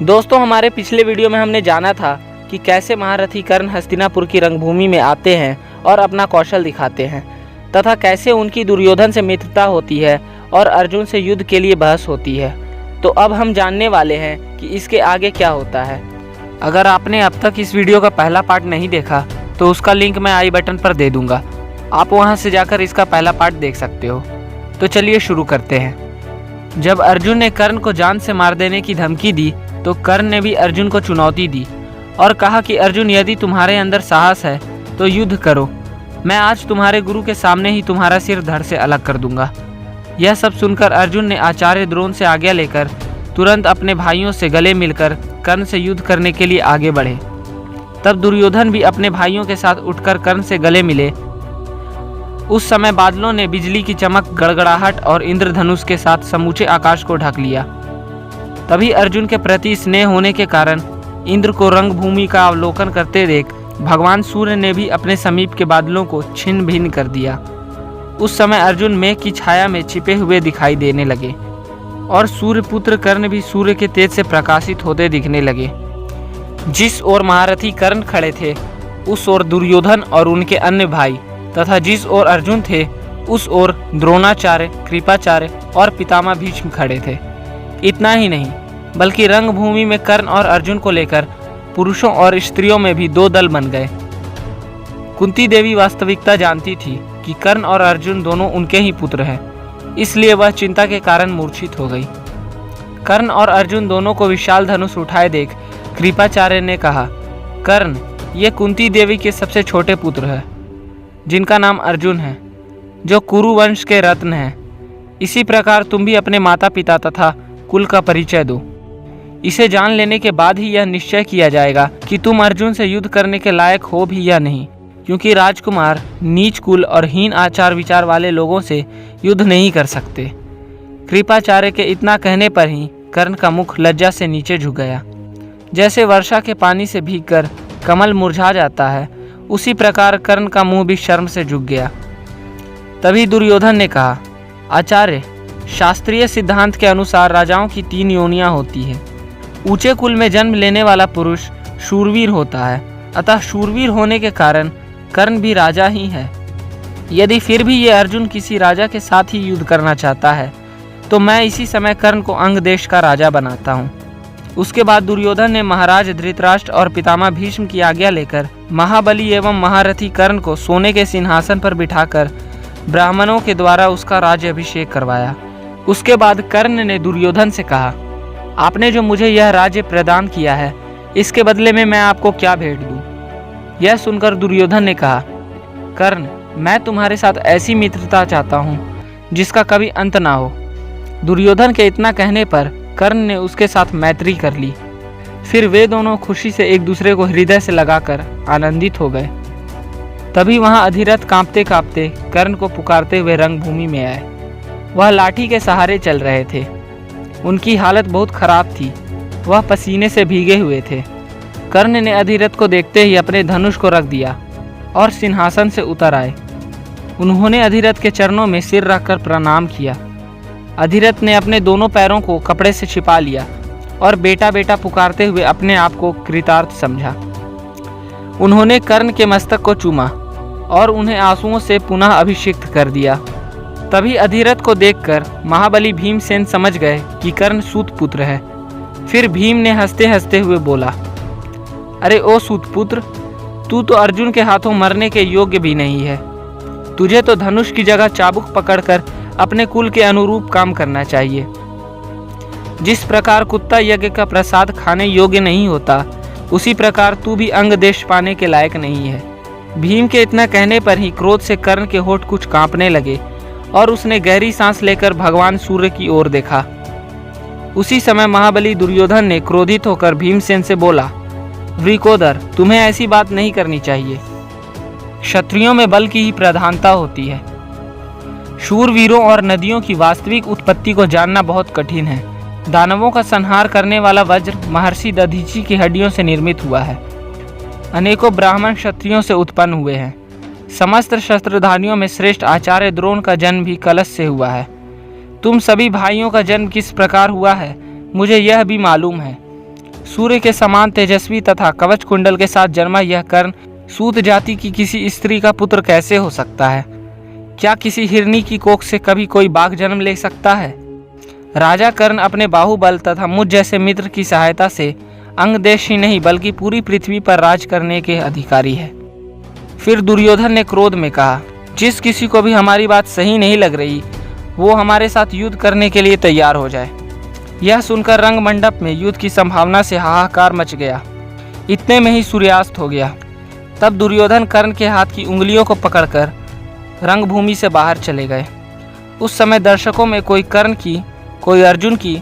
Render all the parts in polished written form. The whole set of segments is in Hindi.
दोस्तों, हमारे पिछले वीडियो में हमने जाना था कि कैसे महारथी कर्ण हस्तिनापुर की रंगभूमि में आते हैं और अपना कौशल दिखाते हैं तथा कैसे उनकी दुर्योधन से मित्रता होती है और अर्जुन से युद्ध के लिए बहस होती है। तो अब हम जानने वाले हैं कि इसके आगे क्या होता है। अगर आपने अब तक इस वीडियो का पहला पार्ट नहीं देखा तो उसका लिंक मैं आई बटन पर दे दूंगा, आप वहां से जाकर इसका पहला पार्ट देख सकते हो। तो चलिए शुरू करते हैं। जब अर्जुन ने कर्ण को जान से मार देने की धमकी दी तो कर्ण ने भी अर्जुन को चुनौती दी और कहा कि अर्जुन, यदि तुम्हारे अंदर साहस है तो युद्ध करो, मैं आज तुम्हारे गुरु के सामने ही तुम्हारा सिर धड़ से अलग कर दूंगा। यह सब सुनकर अर्जुन ने आचार्य द्रोण से आज्ञा लेकर तुरंत अपने भाइयों से गले मिलकर कर्ण से युद्ध करने के लिए आगे बढ़े। तब दुर्योधन भी अपने भाइयों के साथ उठकर कर्ण से गले मिले। उस समय बादलों ने बिजली की चमक, गड़गड़ाहट और इंद्रधनुष के साथ समूचे आकाश को ढक लिया। तभी अर्जुन के प्रति स्नेह होने के कारण इंद्र को रंगभूमि का अवलोकन करते देख भगवान सूर्य ने भी अपने समीप के बादलों को छिन्न भिन्न कर दिया। उस समय अर्जुन मेघ की छाया में छिपे हुए दिखाई देने लगे और सूर्यपुत्र कर्ण भी सूर्य के तेज से प्रकाशित होते दिखने लगे। जिस ओर महारथी कर्ण खड़े थे उस ओर दुर्योधन और उनके अन्य भाई तथा जिस ओर अर्जुन थे उस ओर द्रोणाचार्य, कृपाचार्य और पितामह भीष्म खड़े थे। इतना ही नहीं बल्कि रंगभूमि में कर्ण और अर्जुन को लेकर पुरुषों और स्त्रियों में भी दो दल बन गए। कुंती देवी वास्तविकता जानती थी कि कर्ण और अर्जुन दोनों उनके ही पुत्र हैं, इसलिए वह चिंता के कारण मूर्छित हो गई। कर्ण और अर्जुन दोनों को विशाल धनुष उठाए देख कृपाचार्य ने कहा, कर्ण, ये कुंती देवी के सबसे छोटे पुत्र है जिनका नाम अर्जुन है, जो कुरु वंश के रत्न हैं। इसी प्रकार तुम भी अपने माता पिता तथा कुल का परिचय दो। इसे जान लेने के बाद ही यह निश्चय किया जाएगा कि तुम अर्जुन से युद्ध करने के लायक हो भी या नहीं, क्योंकि राजकुमार नीच कुल और हीन आचार विचार वाले लोगों से युद्ध नहीं कर सकते। कृपाचार्य के इतना कहने पर ही कर्ण का मुख लज्जा से नीचे झुक गया। जैसे वर्षा के पानी से भीगकर कमल मुरझा जाता है, उसी प्रकार कर्ण का मुंह भी शर्म से झुक गया। तभी दुर्योधन ने कहा, आचार्य, शास्त्रीय सिद्धांत के अनुसार राजाओं की 3 योनियां होती है। ऊंचे कुल में जन्म लेने वाला पुरुष शूरवीर होता है, अतः शूरवीर होने के कारण कर्ण भी राजा ही है। यदि फिर भी ये अर्जुन किसी राजा के साथ ही युद्ध करना चाहता है तो मैं इसी समय कर्ण को अंग देश का राजा बनाता हूँ। उसके बाद दुर्योधन ने महाराज धृतराष्ट्र और पितामह भीष्म की आज्ञा लेकर महाबली एवं महारथी कर्ण को सोने के सिंहासन पर बिठाकर ब्राह्मणों के द्वारा उसका राज्य अभिषेक करवाया। उसके बाद कर्ण ने दुर्योधन से कहा, आपने जो मुझे यह राज्य प्रदान किया है, इसके बदले में मैं आपको क्या भेंट दूं? यह सुनकर दुर्योधन ने कहा, कर्ण, मैं तुम्हारे साथ ऐसी मित्रता चाहता हूँ जिसका कभी अंत ना हो। दुर्योधन के इतना कहने पर कर्ण ने उसके साथ मैत्री कर ली। फिर वे दोनों खुशी से एक दूसरे को हृदय से लगाकर आनंदित हो गए। तभी वहां अधिरथ कांपते कांपते कर्ण को पुकारते हुए रंगभूमि में आए। वह लाठी के सहारे चल रहे थे। उनकी हालत बहुत खराब थी, वह पसीने से भीगे हुए थे। कर्ण ने अधिरथ को देखते ही अपने धनुष को रख दिया और सिंहासन से उतर आए। उन्होंने अधिरथ के चरणों में सिर रखकर प्रणाम किया। अधिरथ ने अपने दोनों पैरों को कपड़े से छिपा लिया और बेटा बेटा पुकारते हुए अपने आप को कृतार्थ समझा। उन्होंने कर्ण के मस्तक को चूमा और उन्हें आंसुओं से पुनः अभिषिक्त कर दिया। तभी अधिरथ को देखकर महाबली भीमसेन समझ गए कि कर्ण सूत पुत्र है। फिर भीम ने हंसते हंसते हुए बोला, अरे ओ सूत पुत्र, तू तो अर्जुन के हाथों मरने के योग्य भी नहीं है। तुझे तो धनुष की जगह चाबुक पकड़कर अपने कुल के अनुरूप काम करना चाहिए। जिस प्रकार कुत्ता यज्ञ का प्रसाद खाने योग्य नहीं होता, उसी प्रकार तू भी अंग देश पाने के लायक नहीं है। भीम के इतना कहने पर ही क्रोध से कर्ण के होठ कुछ कांपने लगे और उसने गहरी सांस लेकर भगवान सूर्य की ओर देखा। उसी समय महाबली दुर्योधन ने क्रोधित होकर भीमसेन से बोला, वृकोदर, तुम्हें ऐसी बात नहीं करनी चाहिए। क्षत्रियों में बल की ही प्रधानता होती है। शूरवीरों और नदियों की वास्तविक उत्पत्ति को जानना बहुत कठिन है। दानवों का संहार करने वाला वज्र महर्षि दधीची की हड्डियों से निर्मित हुआ है। अनेकों ब्राह्मण क्षत्रियों से उत्पन्न हुए हैं। समस्त शस्त्रधारियों में श्रेष्ठ आचार्य द्रोण का जन्म भी कलश से हुआ है। तुम सभी भाइयों का जन्म किस प्रकार हुआ है मुझे यह भी मालूम है। सूर्य के समान तेजस्वी तथा कवच कुंडल के साथ जन्मा यह कर्ण सूत जाति की किसी स्त्री का पुत्र कैसे हो सकता है? क्या किसी हिरनी की कोख से कभी कोई बाघ जन्म ले सकता है? राजा कर्ण अपने बाहुबल तथा मुझ जैसे मित्र की सहायता से अंग देश ही नहीं बल्कि पूरी पृथ्वी पर राज करने के अधिकारी है। फिर दुर्योधन ने क्रोध में कहा, जिस किसी को भी हमारी बात सही नहीं लग रही वो हमारे साथ युद्ध करने के लिए तैयार हो जाए। यह सुनकर रंग मंडप में युद्ध की संभावना से हाहाकार मच गया। इतने में ही सूर्यास्त हो गया। तब दुर्योधन कर्ण के हाथ की उंगलियों को पकड़कर रंगभूमि से बाहर चले गए। उस समय दर्शकों में कोई कर्ण की, कोई अर्जुन की,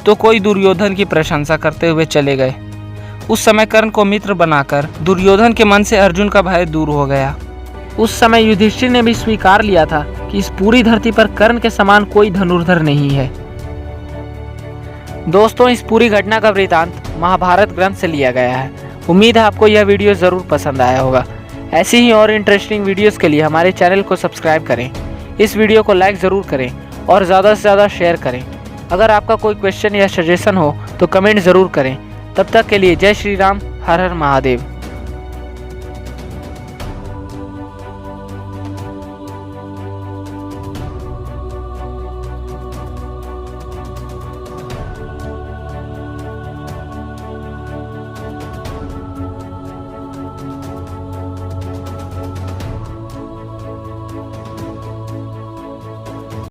तो कोई दुर्योधन की प्रशंसा करते हुए चले गए। उस समय कर्ण को मित्र बनाकर दुर्योधन के मन से अर्जुन का भय दूर हो गया। उस समय युधिष्ठिर ने भी स्वीकार लिया था कि इस पूरी धरती पर कर्ण के समान कोई धनुर्धर नहीं है। दोस्तों, इस पूरी घटना का वृतांत महाभारत ग्रंथ से लिया गया है। उम्मीद है आपको यह वीडियो ज़रूर पसंद आया होगा। ऐसी ही और इंटरेस्टिंग वीडियोस के लिए हमारे चैनल को सब्सक्राइब करें, इस वीडियो को लाइक ज़रूर करें और ज़्यादा से ज़्यादा शेयर करें। अगर आपका कोई क्वेश्चन या सजेशन हो तो कमेंट ज़रूर करें। तब तक के लिए जय श्री राम, हर हर महादेव।